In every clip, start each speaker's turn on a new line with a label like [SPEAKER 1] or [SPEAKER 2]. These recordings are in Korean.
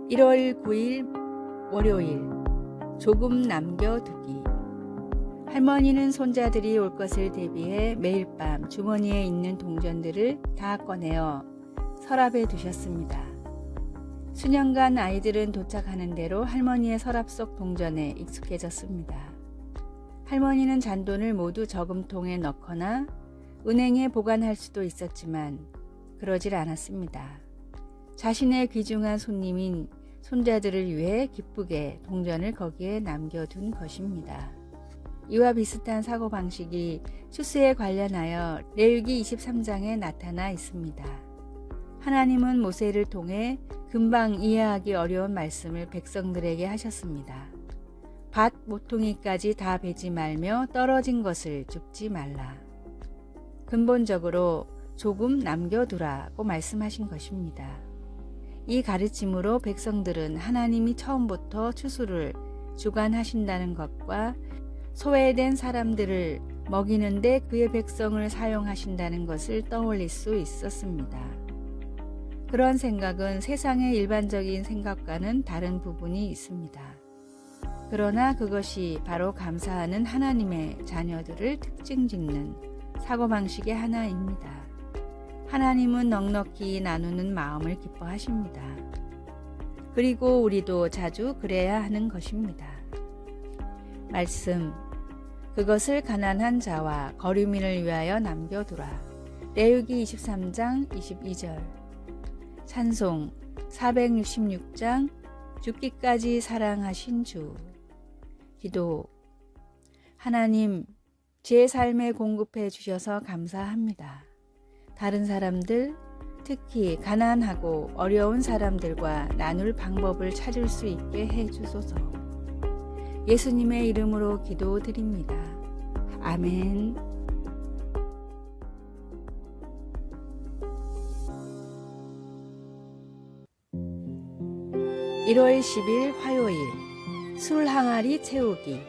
[SPEAKER 1] 1월 9일 월요일 조금 남겨두기. 할머니는 손자들이 올 것을 대비해 매일 밤 주머니에 있는 동전들을 다 꺼내어 서랍에 두셨습니다. 수년간 아이들은 도착하는 대로 할머니의 서랍 속 동전에 익숙해졌습니다. 할머니는 잔돈을 모두 저금통에 넣거나 은행에 보관할 수도 있었지만 그러질 않았습니다. 자신의 귀중한 손님인 손자들을 위해 기쁘게 동전을 거기에 남겨둔 것입니다. 이와 비슷한 사고방식이 추수에 관련하여 레위기 23장에 나타나 있습니다. 하나님은 모세를 통해 금방 이해하기 어려운 말씀을 백성들에게 하셨습니다. 밭 모퉁이까지 다 베지 말며 떨어진 것을 줍지 말라. 근본적으로 조금 남겨두라고 말씀하신 것입니다. 이 가르침으로 백성들은 하나님이 처음부터 추수를 주관하신다는 것과 소외된 사람들을 먹이는데 그의 백성을 사용하신다는 것을 떠올릴 수 있었습니다. 그런 생각은 세상의 일반적인 생각과는 다른 부분이 있습니다. 그러나 그것이 바로 감사하는 하나님의 자녀들을 특징짓는 사고방식의 하나입니다. 하나님은 넉넉히 나누는 마음을 기뻐하십니다. 그리고 우리도 자주 그래야 하는 것입니다. 말씀, 그것을 가난한 자와 거류민을 위하여 남겨두라. 레위기 23장 22절. 찬송 466장 죽기까지 사랑하신 주. 기도, 하나님, 제 삶에 공급해 주셔서 감사합니다. 다른 사람들, 특히 가난하고 어려운 사람들과 나눌 방법을 찾을 수 있게 해 주소서. 예수님의 이름으로 기도드립니다. 아멘. 1월 10일 화요일 술 항아리 채우기.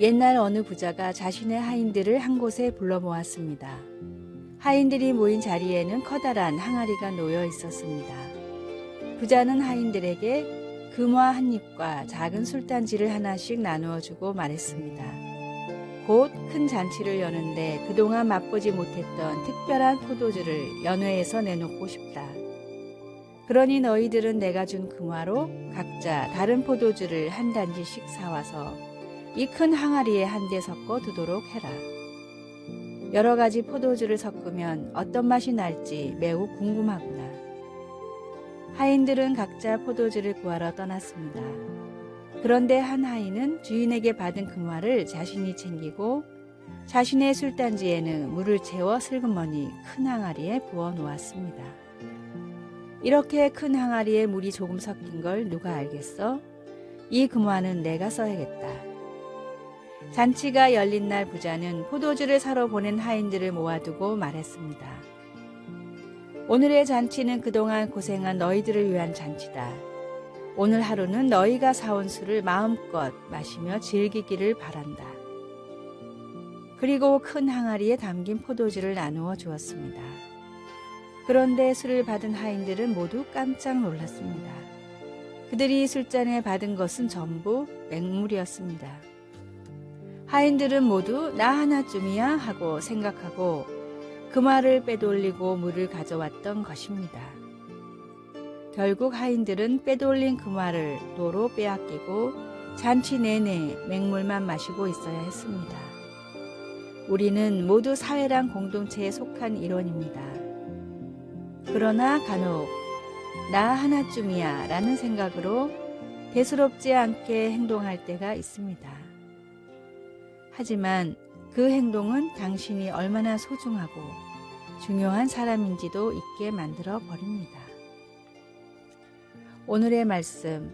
[SPEAKER 1] 옛날 어느 부자가 자신의 하인들을 한 곳에 불러 모았습니다. 하인들이 모인 자리에는 커다란 항아리가 놓여 있었습니다. 부자는 하인들에게 금화 한 입과 작은 술단지를 하나씩 나누어 주고 말했습니다. 곧 큰 잔치를 여는데 그동안 맛보지 못했던 특별한 포도주를 연회에서 내놓고 싶다. 그러니 너희들은 내가 준 금화로 각자 다른 포도주를 한 단지씩 사와서 이 큰 항아리에 한데 섞어 두도록 해라. 여러 가지 포도주를 섞으면 어떤 맛이 날지 매우 궁금하구나. 하인들은 각자 포도주를 구하러 떠났습니다. 그런데 한 하인은 주인에게 받은 금화를 자신이 챙기고 자신의 술단지에는 물을 채워 슬그머니 큰 항아리에 부어 놓았습니다. 이렇게 큰 항아리에 물이 조금 섞인 걸 누가 알겠어? 이 금화는 내가 써야겠다. 잔치가 열린 날 부자는 포도주를 사러 보낸 하인들을 모아두고 말했습니다. 오늘의 잔치는 그동안 고생한 너희들을 위한 잔치다. 오늘 하루는 너희가 사온 술을 마음껏 마시며 즐기기를 바란다. 그리고 큰 항아리에 담긴 포도주를 나누어 주었습니다. 그런데 술을 받은 하인들은 모두 깜짝 놀랐습니다. 그들이 술잔에 받은 것은 전부 맹물이었습니다. 하인들은 모두 나 하나쯤이야 하고 생각하고 금화를 빼돌리고 물을 가져왔던 것입니다. 결국 하인들은 빼돌린 금화를 도로 빼앗기고 잔치 내내 맹물만 마시고 있어야 했습니다. 우리는 모두 사회랑 공동체에 속한 일원입니다. 그러나 간혹 나 하나쯤이야 라는 생각으로 대수롭지 않게 행동할 때가 있습니다. 하지만 그 행동은 당신이 얼마나 소중하고 중요한 사람인지도 잊게 만들어 버립니다. 오늘의 말씀,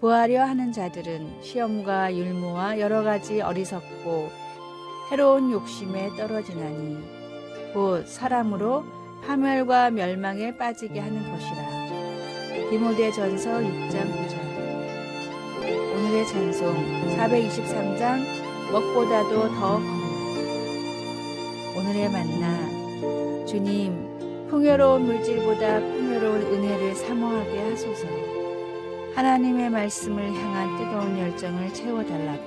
[SPEAKER 1] 부하려 하는 자들은 시험과 율무와 여러 가지 어리석고 해로운 욕심에 떨어지나니 곧 사람으로 파멸과 멸망에 빠지게 하는 것이라. 디모데전서 6장 9절. 오늘의 찬송 423장 먹보다도 더 겁나. 오늘의 만나, 주님, 풍요로운 물질보다 풍요로운 은혜를 사모하게 하소서. 하나님의 말씀을 향한 뜨거운 열정을 채워달라고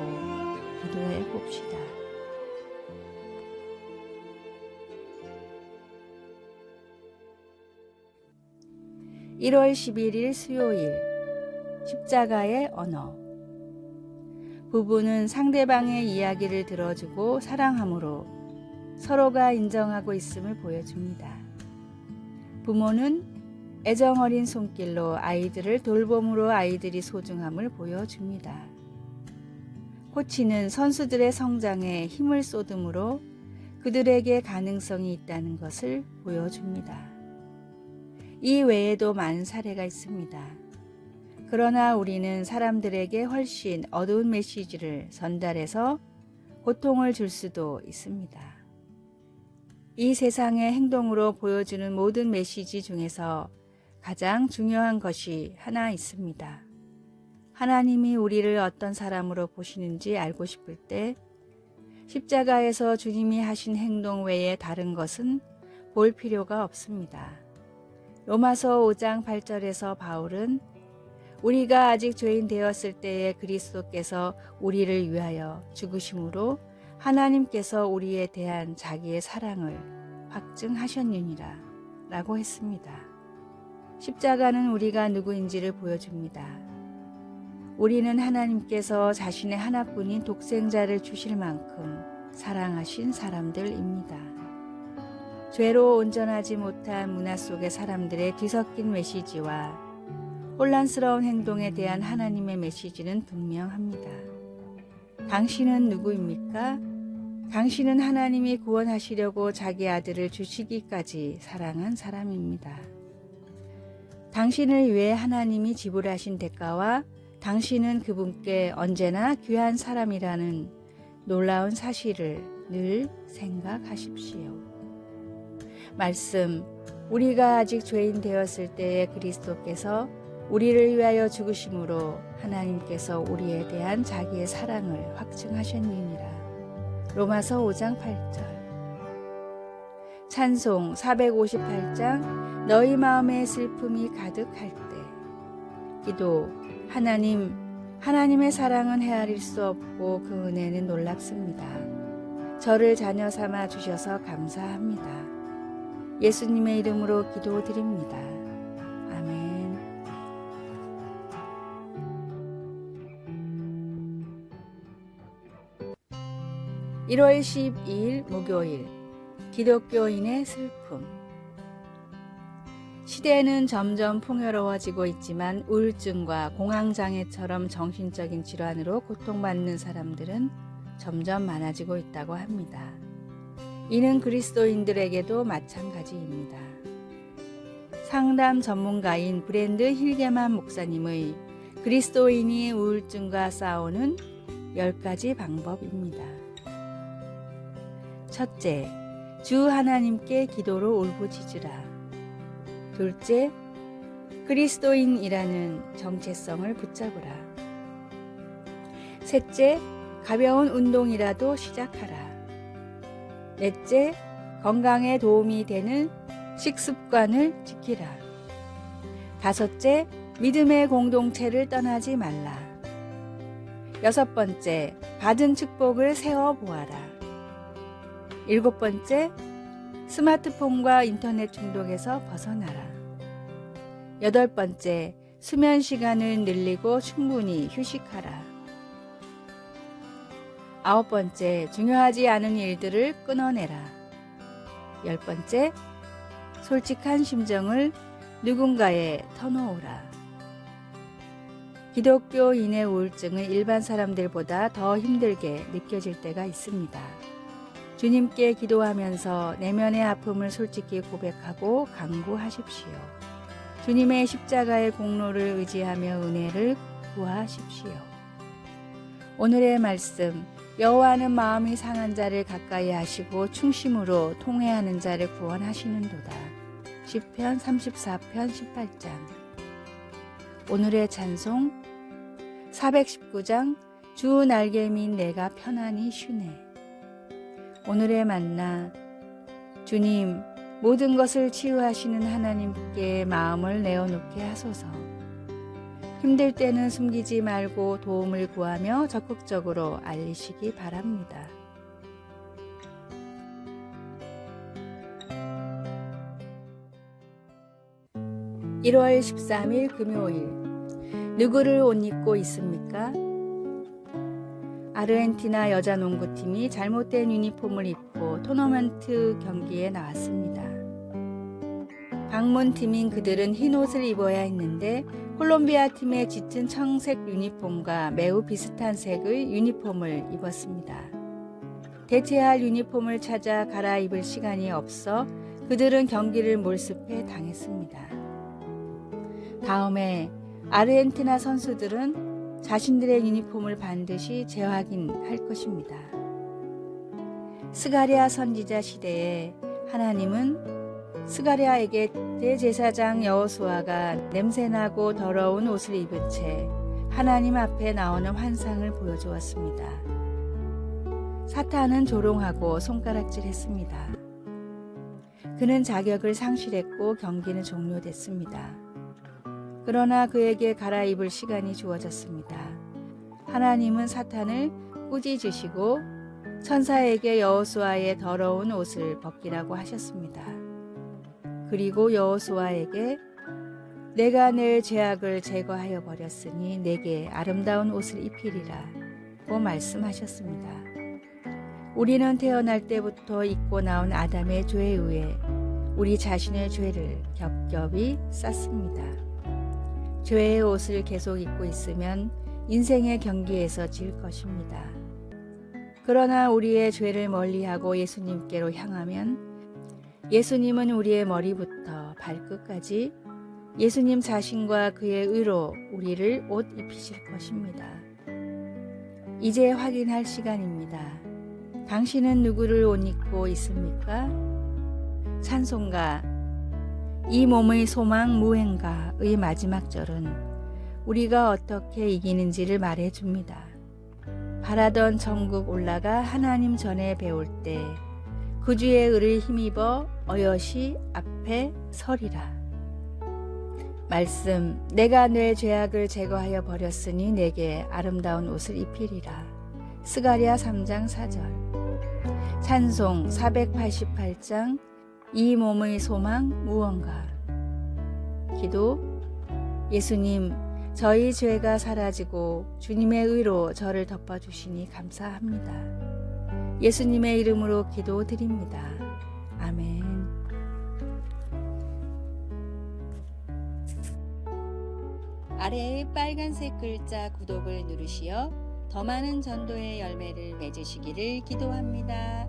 [SPEAKER 1] 기도해 봅시다. (1월 11일) 수요일 십자가의 언어. 부부는 상대방의 이야기를 들어주고 사랑함으로 서로가 인정하고 있음을 보여줍니다. 부모는 애정어린 손길로 아이들을 돌봄으로 아이들이 소중함을 보여줍니다. 코치는 선수들의 성장에 힘을 쏟음으로 그들에게 가능성이 있다는 것을 보여줍니다. 이 외에도 많은 사례가 있습니다. 그러나 우리는 사람들에게 훨씬 어두운 메시지를 전달해서 고통을 줄 수도 있습니다. 이 세상의 행동으로 보여주는 모든 메시지 중에서 가장 중요한 것이 하나 있습니다. 하나님이 우리를 어떤 사람으로 보시는지 알고 싶을 때 십자가에서 주님이 하신 행동 외에 다른 것은 볼 필요가 없습니다. 로마서 5장 8절에서 바울은 우리가 아직 죄인 되었을 때에 그리스도께서 우리를 위하여 죽으심으로 하나님께서 우리에 대한 자기의 사랑을 확증하셨느니라 라고 했습니다. 십자가는 우리가 누구인지를 보여줍니다. 우리는 하나님께서 자신의 하나뿐인 독생자를 주실 만큼 사랑하신 사람들입니다. 죄로 온전하지 못한 문화 속의 사람들의 뒤섞인 메시지와 혼란스러운 행동에 대한 하나님의 메시지는 분명합니다. 당신은 누구입니까? 당신은 하나님이 구원하시려고 자기 아들을 주시기까지 사랑한 사람입니다. 당신을 위해 하나님이 지불하신 대가와 당신은 그분께 언제나 귀한 사람이라는 놀라운 사실을 늘 생각하십시오. 말씀, 우리가 아직 죄인 되었을 때에 그리스도께서 우리를 위하여 죽으심으로 하나님께서 우리에 대한 자기의 사랑을 확증하셨느니라. 로마서 5장 8절. 찬송 458장 너희 마음에 슬픔이 가득할 때. 기도, 하나님의 사랑은 헤아릴 수 없고 그 은혜는 놀랍습니다. 저를 자녀 삼아 주셔서 감사합니다. 예수님의 이름으로 기도드립니다. 아멘. (1월 12일) 목요일 기독교인의 슬픔. 시대는 점점 풍요로워지고 있지만 우울증과 공황장애처럼 정신적인 질환으로 고통받는 사람들은 점점 많아지고 있다고 합니다. 이는 그리스도인들에게도 마찬가지입니다. 상담 전문가인 브랜드 힐게만 목사님의 그리스도인이 우울증과 싸우는 10가지 방법입니다. 첫째, 주 하나님께 기도로 울부짖으라. 둘째, 그리스도인이라는 정체성을 붙잡으라. 셋째, 가벼운 운동이라도 시작하라. 넷째, 건강에 도움이 되는 식습관을 지키라. 다섯째, 믿음의 공동체를 떠나지 말라. 여섯 번째, 받은 축복을 세워보아라. 일곱 번째, 스마트폰과 인터넷 중독에서 벗어나라. 여덟 번째, 수면 시간을 늘리고 충분히 휴식하라. 아홉 번째, 중요하지 않은 일들을 끊어내라. 열 번째, 솔직한 심정을 누군가에 터놓으라. 기독교인의 우울증은 일반 사람들보다 더 힘들게 느껴질 때가 있습니다. 주님께 기도하면서 내면의 아픔을 솔직히 고백하고 간구하십시오. 주님의 십자가의 공로를 의지하며 은혜를 구하십시오. 오늘의 말씀, 여호와는 마음이 상한 자를 가까이 하시고 충심으로 통회하는 자를 구원하시는도다. 시편 34편 18장. 오늘의 찬송 419장 주 날개민 내가 편안히 쉬네. 오늘의 만나, 주님, 모든 것을 치유하시는 하나님께 마음을 내어놓게 하소서. 힘들 때는 숨기지 말고 도움을 구하며 적극적으로 알리시기 바랍니다. (1월 13일) 금요일. 누구를 옷 입고 있습니까? 아르헨티나 여자 농구팀이 잘못된 유니폼을 입고 토너먼트 경기에 나왔습니다. 방문팀인 그들은 흰 옷을 입어야 했는데 콜롬비아 팀의 짙은 청색 유니폼과 매우 비슷한 색의 유니폼을 입었습니다. 대체할 유니폼을 찾아 갈아입을 시간이 없어 그들은 경기를 몰습해 당했습니다. 다음에 아르헨티나 선수들은 자신들의 유니폼을 반드시 재확인할 것입니다. 스가랴 선지자 시대에 하나님은 스가랴에게 대제사장 여호수아가 냄새나고 더러운 옷을 입은 채 하나님 앞에 나오는 환상을 보여주었습니다. 사탄은 조롱하고 손가락질했습니다. 그는 자격을 상실했고 경기는 종료됐습니다. 그러나 그에게 갈아입을 시간이 주어졌습니다. 하나님은 사탄을 꾸짖으시고 천사에게 여호수아의 더러운 옷을 벗기라고 하셨습니다. 그리고 여호수아에게 내가 내 죄악을 제거하여 버렸으니 내게 아름다운 옷을 입히리라 고 말씀하셨습니다. 우리는 태어날 때부터 입고 나온 아담의 죄에 의해 우리 자신의 죄를 겹겹이 쌌습니다. 죄의 옷을 계속 입고 있으면 인생의 경기에서 질 것입니다. 그러나 우리의 죄를 멀리하고 예수님께로 향하면 예수님은 우리의 머리부터 발끝까지 예수님 자신과 그의 의로 우리를 옷 입히실 것입니다. 이제 확인할 시간입니다. 당신은 누구를 옷 입고 있습니까? 찬송가 이 몸의 소망 무행가의 마지막 절은 우리가 어떻게 이기는지를 말해줍니다. 바라던 천국 올라가 하나님 전에 배울 때 구주의 의를 힘입어 어여시 앞에 서리라. 말씀 내가 내 죄악을 제거하여 버렸으니 내게 아름다운 옷을 입히리라. 스가랴 3장 4절. 찬송 488장 이 몸의 소망 무언가. 기도 예수님 저희 죄가 사라지고 주님의 의로 저를 덮어주시니 감사합니다. 예수님의 이름으로 기도드립니다. 아멘. 아래의 빨간색 글자 구독을 누르시어 더 많은 전도의 열매를 맺으시기를 기도합니다.